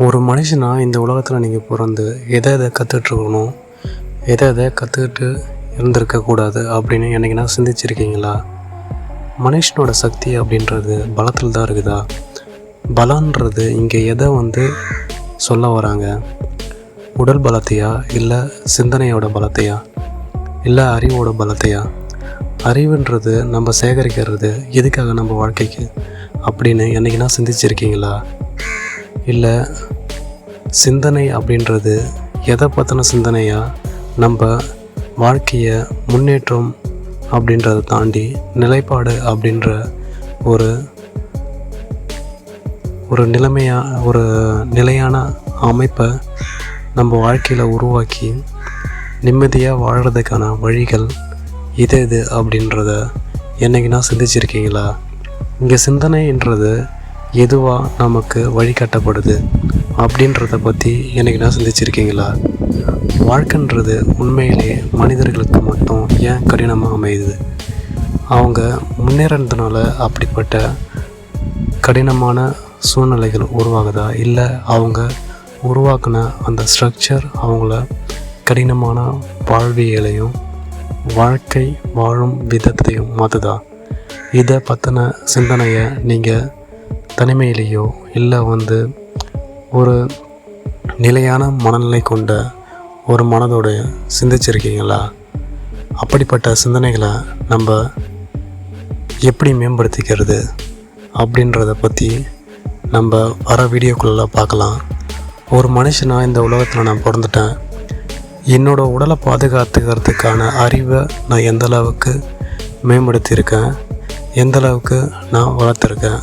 ஒரு மனுஷனா இந்த உலகத்தில் நீங்கள் பிறந்து எதை கற்றுட்ருக்கணும், எதை கற்றுக்கிட்டு இருந்திருக்கக்கூடாது அப்படின்னு என்றைக்குனா சிந்திச்சிருக்கீங்களா? மனுஷனோட சக்தி அப்படின்றது பலத்தில் தான் இருக்குதா? பலன்றது இங்கே எதை சொல்ல வராங்க? உடல் பலத்தையா, இல்லை சிந்தனையோட பலத்தையா, இல்லை அறிவோட பலத்தையா? அறிவுன்றது நம்ம சேகரிக்கிறது எதுக்காக நம்ம வாழ்க்கைக்கு அப்படின்னு என்றைக்குனா சிந்திச்சிருக்கீங்களா? இல்லை சிந்தனை அப்படின்றது எதை பற்றின சிந்தனையா நம்ம வாழ்க்கையை முன்னேற்றம் அப்படின்றத தாண்டி நிலைப்பாடு அப்படின்ற ஒரு நிலையான அமைப்பை நம்ம வாழ்க்கையில் உருவாக்கி நிம்மதியாக வாழறதுக்கான வழிகள் இது அப்படின்றத என்றைக்குனா சிந்திச்சிருக்கீங்களா? இங்கே சிந்தனைன்றது எதுவாக நமக்கு வழிகாட்டப்படுது அப்படின்றத பற்றி என்றைக்குனா சிந்திச்சிருக்கீங்களா? வாழ்க்கைன்றது உண்மையிலே மனிதர்களுக்கு மட்டும் ஏன் கடினமாக அமையுது? அவங்க முன்னேறதுனால அப்படிப்பட்ட கடினமான சூழ்நிலைகள் உருவாகுதா, இல்லை அவங்க உருவாக்குன அந்த ஸ்ட்ரக்சர் அவங்கள கடினமான வாழ்வியலையும் வாழ்க்கை வாழும் விதத்தையும் மாற்றுதா? இதை பற்றின சிந்தனையை நீங்கள் தனிமையிலேயோ இல்லை ஒரு நிலையான மனநிலை கொண்ட ஒரு மனதோடு சிந்திச்சிருக்கீங்களா? அப்படிப்பட்ட சிந்தனைகளை நம்ம எப்படி மேம்படுத்திக்கிறது அப்படின்றத பற்றி நம்ம வர வீடியோக்குள்ளே பார்க்கலாம். ஒரு மனுஷனாக இந்த உலகத்தில் நான் பிறந்துட்டேன். என்னோடய உடலை பாதுகாத்துக்கிறதுக்கான அறிவை நான் எந்த அளவுக்கு மேம்படுத்தியிருக்கேன், எந்த அளவுக்கு நான் வளர்த்துருக்கேன்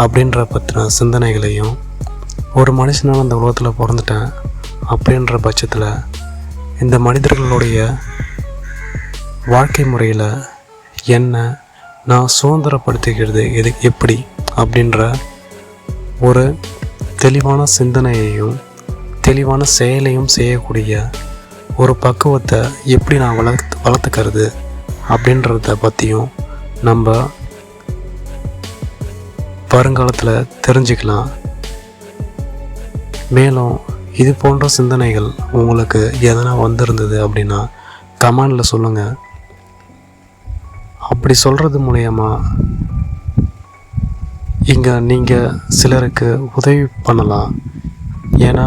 அப்படின்ற பற்றின சிந்தனைகளையும், ஒரு மனுஷனால் அந்த உலகத்தில் பிறந்துட்டேன் அப்படின்ற பட்சத்தில் இந்த மனிதர்களுடைய வாழ்க்கை முறையில் என்ன நான் சுதந்திரப்படுத்திக்கிறது எப்படி அப்படின்ற ஒரு தெளிவான சிந்தனையையும் தெளிவான செயலையும் செய்யக்கூடிய ஒரு பக்குவத்தை எப்படி நான் வளர்த்துக்கிறது அப்படின்றத பற்றியும் நம்ம வருங்காலத்தில் தெரிஞ்சுக்கலாம். மேலும் இது போன்ற சிந்தனைகள் உங்களுக்கு எதனா வந்திருந்தது அப்படின்னா கமெண்டில் சொல்லுங்கள். அப்படி சொல்கிறது மூலயமா இங்கே நீங்கள் சிலருக்கு உதவி பண்ணலாம். ஏன்னா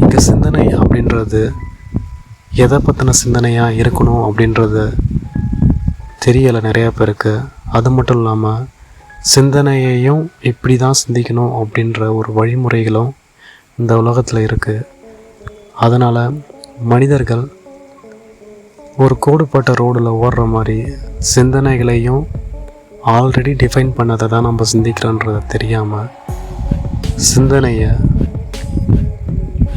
இங்கே சிந்தனை அப்படின்றது எதை பற்றின சிந்தனையாக இருக்கணும் அப்படின்றது தெரியலை நிறையா பேருக்கு. அது மட்டும் இல்லாமல் சிந்தனையையும் இப்படி தான் சிந்திக்கணும் அப்படின்ற ஒரு வழிமுறைகளும் இந்த உலகத்தில் இருக்குது. அதனால் மனிதர்கள் ஒரு கோடுபட்ட ரோடில் ஓடுற மாதிரி சிந்தனைகளையும் ஆல்ரெடி டிஃபைன் பண்ணதை தான் நம்ம சிந்திக்கிறோன்றதை தெரியாமல், சிந்தனையை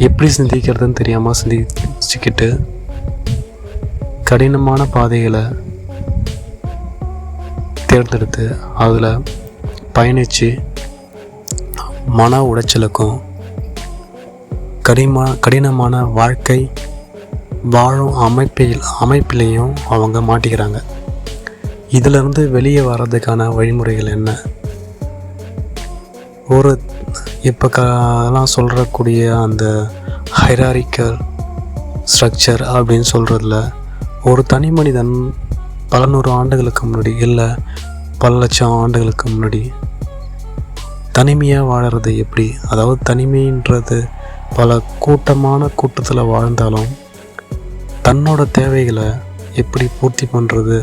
எப்படி சிந்திக்கிறதுன்னு தெரியாமல் சிந்திச்சுக்கிட்டு கடினமான பாதைகளை தேர்ந்தெடுத்து அதில் பயணித்து மன உளைச்சலுக்கும் கடினமான வாழ்க்கை வாழும் அமைப்பிலையும் அவங்க மாட்டிக்கிறாங்க. இதிலிருந்து வெளியே வர்றதுக்கான வழிமுறைகள் என்ன? ஒரு இப்போலாம் சொல்கிறக்கூடிய அந்த ஹைராரிக்கல் ஸ்ட்ரக்சர் அப்படின்னு சொல்கிறதுல ஒரு தனி மனிதன் பல நூறு ஆண்டுகளுக்கு முன்னாடி இல்லை பல லட்சம் ஆண்டுகளுக்கு முன்னாடி தனிமையாக வாழறது எப்படி, அதாவது தனிமைன்றது பல கூட்டத்தில் வாழ்ந்தாலும் தன்னோட தேவைகளை எப்படி பூர்த்தி பண்ணுறது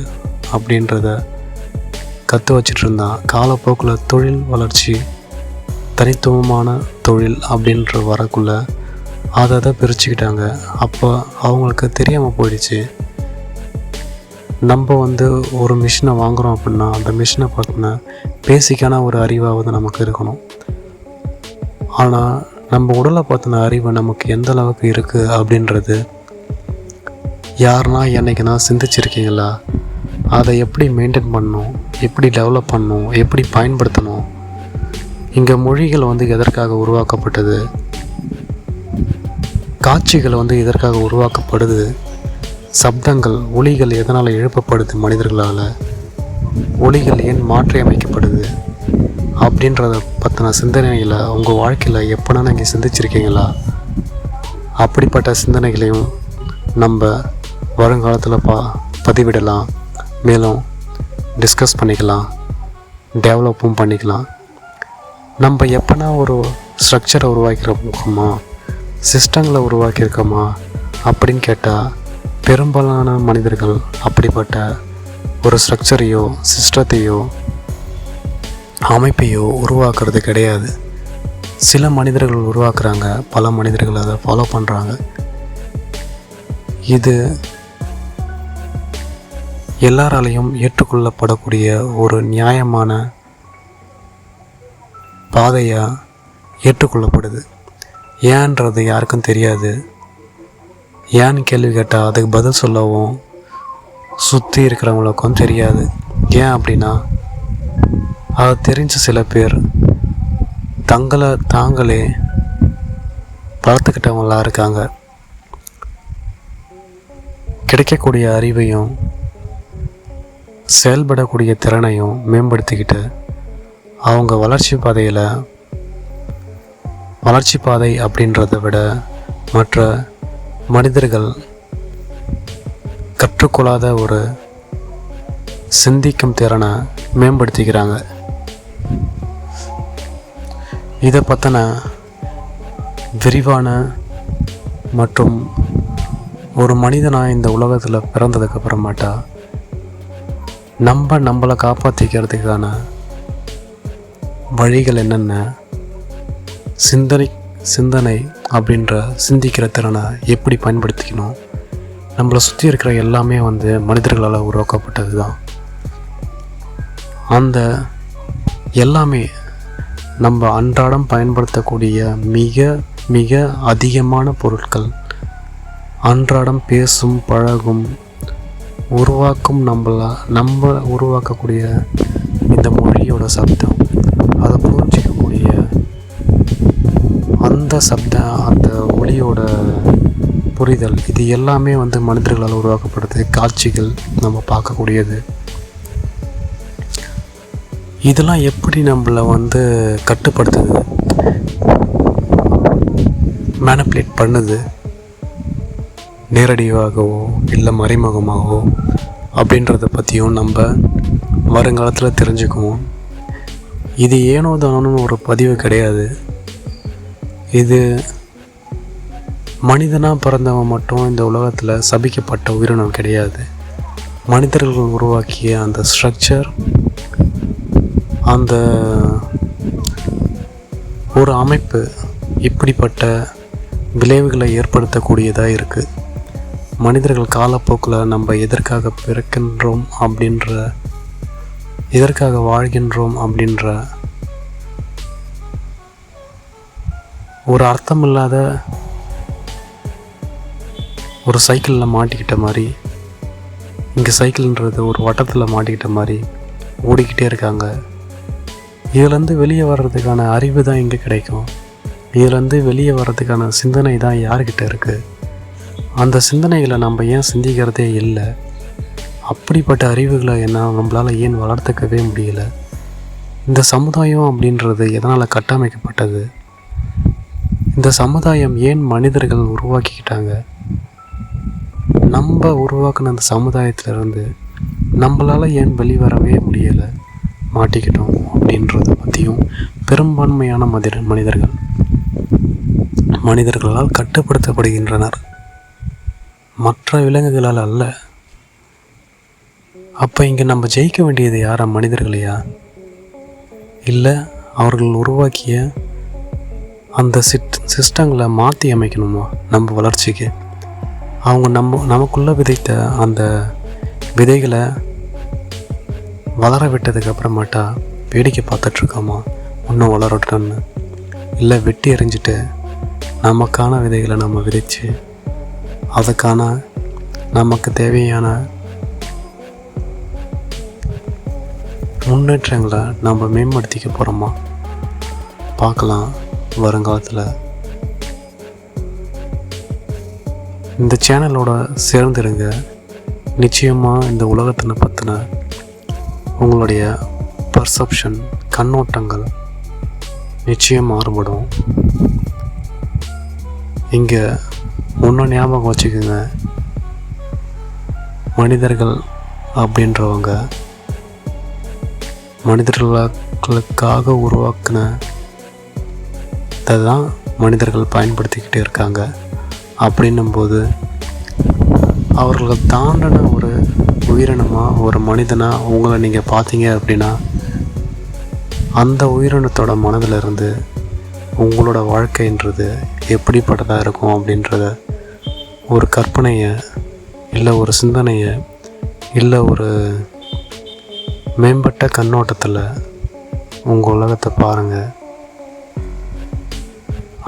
அப்படின்றத கற்று வச்சிட்டு இருந்தான். காலப்போக்கில் தொழில் வளர்ச்சி, தனித்துவமான தொழில் அப்படின்ற வரக்குள்ள அதை பிரிச்சுக்கிட்டாங்க. அப்போ அவங்களுக்கு தெரியாமல் போயிடுச்சு, நம்ம ஒரு மிஷினை வாங்குகிறோம் அப்படின்னா அந்த மிஷினை பார்த்தினா பேசிக்கான ஒரு அறிவாவது நமக்கு இருக்கணும். ஆனால் நம்ம உடலை பார்த்தின அறிவு நமக்கு எந்த அளவுக்கு இருக்குது அப்படின்றது யாருன்னா என்றைக்குனா சிந்திச்சிருக்கீங்களா? அதை எப்படி மெயின்டைன் பண்ணணும், எப்படி டெவலப் பண்ணணும், எப்படி பயன்படுத்தணும்? இங்கே மொழிகள் எதற்காக உருவாக்கப்பட்டது, காட்சிகள் இதற்காக உருவாக்கப்படுது, சப்தங்கள் ஒலிகள் எதனால் எழுப்பப்படுது, மனிதர்களால் ஒலிகள் ஏன் மாற்றி அமைக்கப்படுது அப்படின்றத பற்றின சிந்தனைகளை உங்கள் வாழ்க்கையில் எப்போனா நீங்கள் சிந்திச்சிருக்கீங்களா? அப்படிப்பட்ட சிந்தனைகளையும் நம்ம வருங்காலத்தில் பதிவிடலாம், மேலும் டிஸ்கஸ் பண்ணிக்கலாம், டெவலப்பும் பண்ணிக்கலாம். நம்ம எப்போனா ஒரு ஸ்ட்ரக்சரை உருவாக்கியிருக்கோமா, சிஸ்டங்களை உருவாக்கியிருக்கோமா அப்படின்னு கேட்டால் பெரும்பாலான மனிதர்கள் அப்படிப்பட்ட ஒரு ஸ்ட்ரக்சரையோ சிஸ்டத்தையோ அமைப்பையோ உருவாக்குறது கிடையாது. சில மனிதர்கள் உருவாக்குறாங்க, பல மனிதர்கள் அதை ஃபாலோ பண்ணுறாங்க. இது எல்லாராலையும் ஏற்றுக்கொள்ளப்படக்கூடிய ஒரு நியாயமான பாதையாக ஏற்றுக்கொள்ளப்படுது. ஏன்றது யாருக்கும் தெரியாது. ஏன்னு கேள்வி கேட்டால் அதுக்கு பதில் சொல்லவும் சுற்றி இருக்கிறவங்களுக்கும் தெரியாது. ஏன் அப்படின்னா அது தெரிஞ்ச சில பேர் தங்களை தாங்களே வளர்த்துக்கிட்டவங்களாக இருக்காங்க. கிடைக்கக்கூடிய அறிவையும் செயல்படக்கூடிய திறனையும் மேம்படுத்திக்கிட்டு அவங்க வளர்ச்சி பாதை அப்படின்றத விட மற்ற மனிதர்கள் கற்றுக்கொள்ளாத ஒரு சிந்திக்கும் திறனை மேம்படுத்திக்கிறாங்க. இதை பற்றின விரிவான மற்றும் ஒரு மனிதனாக இந்த உலகத்தில் பிறந்ததுக்கு அப்புறமாட்டா நம்மளை காப்பாற்றிக்கிறதுக்கான வழிகள் என்னென்ன, சிந்தனை அப்படின்ற சிந்திக்கிற திறனை எப்படி பயன்படுத்திக்கணும், நம்மளை சுற்றி இருக்கிற எல்லாமே மனிதர்களால் உருவாக்கப்பட்டது தான். அந்த எல்லாமே நம்ம அன்றாடம் பயன்படுத்தக்கூடிய மிக மிக அதிகமான பொருட்கள், அன்றாடம் பேசும் பழகும் உருவாக்கும் நம்ம உருவாக்கக்கூடிய இந்த மொழியோட சப்தம், அதை புரிஞ்சிக்கக்கூடிய அந்த ஒளியோட புரிதல், இது எல்லாமே மனிதர்களால் உருவாக்கப்படுது. காட்சிகள் நம்ம பார்க்கக்கூடியது, இதெல்லாம் எப்படி நம்மளை கட்டுப்படுத்துது, மேனிப்புலேட் பண்ணுது, நேரடியாகவோ இல்லை மறைமுகமாகவோ அப்படின்றத பற்றியும் நம்ம வருங்காலத்தில் தெரிஞ்சுக்குவோம். இது ஏனோ தானோன்னு ஒரு பதிவு கிடையாது. இது மனிதனாக பிறந்தவன் மட்டும் இந்த உலகத்தில் சபிக்கப்பட்ட உயிரினம் கிடையாது. மனிதர்கள் உருவாக்கிய அந்த ஸ்ட்ரக்சர், அந்த ஒரு அமைப்பு இப்படிப்பட்ட விளைவுகளை ஏற்படுத்தக்கூடியதாக இருக்குது. மனிதர்கள் காலப்போக்கில் நம்ம எதற்காக பிறக்கின்றோம் எதற்காக வாழ்கின்றோம் அப்படின்ற ஒரு அர்த்தமில்லாத ஒரு சைக்கிளில் மாட்டிக்கிட்ட மாதிரி, இங்கே சைக்கிள்ன்றது ஒரு வட்டத்தில் மாட்டிக்கிட்ட மாதிரி ஓடிக்கிட்டே இருக்காங்க. இதுலேருந்து வெளியே வர்றதுக்கான அறிவு தான் எங்கே கிடைக்கும்? இதுலேருந்து வெளியே வர்றதுக்கான சிந்தனை தான் யார்கிட்ட இருக்குது? அந்த சிந்தனைகளை நம்ம ஏன் சிந்திக்கிறதே இல்லை? அப்படிப்பட்ட அறிவுகளை நம்மளால் ஏன் வளர்த்துக்கவே முடியலை? இந்த சமுதாயம் அப்படின்றது எதனால் கட்டமைக்கப்பட்டது? இந்த சமுதாயம் ஏன் மனிதர்கள் உருவாக்கிக்கிட்டாங்க? நம்ம உருவாக்கின அந்த சமுதாயத்திலிருந்து நம்மளால் ஏன் வெளிவரவே முடியலை, மாட்டிக்கிட்டோம் அப்படின்றத பற்றியும் பெரும்பான்மையான மனிதர்களால் கட்டுப்படுத்தப்படுகின்றனர், மற்ற விலங்குகளால் அல்ல. அப்போ இங்கே நம்ம ஜெயிக்க வேண்டியது யாரா? மனிதர்களையா? இல்லை அவர்கள் உருவாக்கிய அந்த சிஸ்டங்களை மாற்றி அமைக்கணுமா நம்ம வளர்ச்சிக்கு? அவங்க நமக்குள்ளே விதைத்த அந்த விதைகளை வளர விட்டதுக்கு அப்புறமாட்டா வேடிக்கை பார்த்துட்ருக்கோமா இன்னும் வளரட்டும்னு? இல்லை வெட்டி எறிஞ்சிட்டு நமக்கான விதைகளை நம்ம விதைச்சு அதுக்கான நமக்கு தேவையான முன்னேற்றங்களை நம்ம மேம்படுத்திக்க போகிறோமா? பார்க்கலாம் வருங்காலத்தில். இந்த சேனலோட சேர்ந்துருங்க. நிச்சயமாக இந்த உலகத்தினை பற்றின உங்களுடைய பர்செப்ஷன், கண்ணோட்டங்கள் நிச்சயம் மாறுபடும். இங்கே ஒன்று ஞாபகம் வச்சுக்கோங்க, மனிதர்கள் அப்படின்றவங்க மனிதர்களுக்காக உருவாக்குனதை தான் மனிதர்கள் பயன்படுத்திக்கிட்டே இருக்காங்க. அப்படின்னும்போது அவர்களை தாண்டின ஒரு உயிரினமாக, ஒரு மனிதனாக உங்களை நீங்கள் பார்த்தீங்க அப்படின்னா, அந்த உயிரினத்தோட மனதில் இருந்து உங்களோட வாழ்க்கைன்றது எப்படிப்பட்டதாக இருக்கும் அப்படின்றத ஒரு கற்பனையை, இல்லை ஒரு சிந்தனையை, இல்லை ஒரு மேம்பட்ட கண்ணோட்டத்தில் உங்கள் உலகத்தை பாருங்கள்.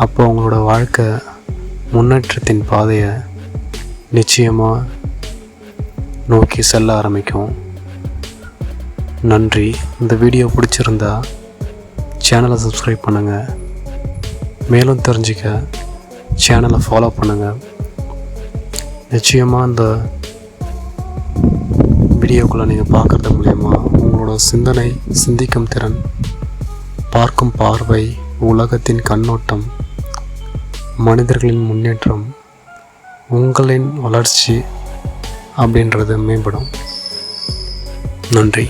அப்போ உங்களோட வாழ்க்கை முன்னேற்றத்தின் பாதையை நிச்சயமாக நோக்கி செல்ல ஆரம்பிக்கும். நன்றி. இந்த வீடியோ பிடிச்சிருந்தா சேனலை சப்ஸ்கிரைப் பண்ணுங்கள். மேலும் தெரிஞ்சிக்க சேனலை ஃபாலோ பண்ணுங்கள். நிச்சயமாக இந்த வீடியோக்குள்ளே நீங்கள் பார்க்குறது மூலயமா உங்களோட சிந்திக்கும் திறன், பார்க்கும் பார்வை, உலகத்தின் கண்ணோட்டம், மனிதர்களின் முன்னேற்றம், உங்களின் வளர்ச்சி அப்படின்றது மேம்படும். நன்றி.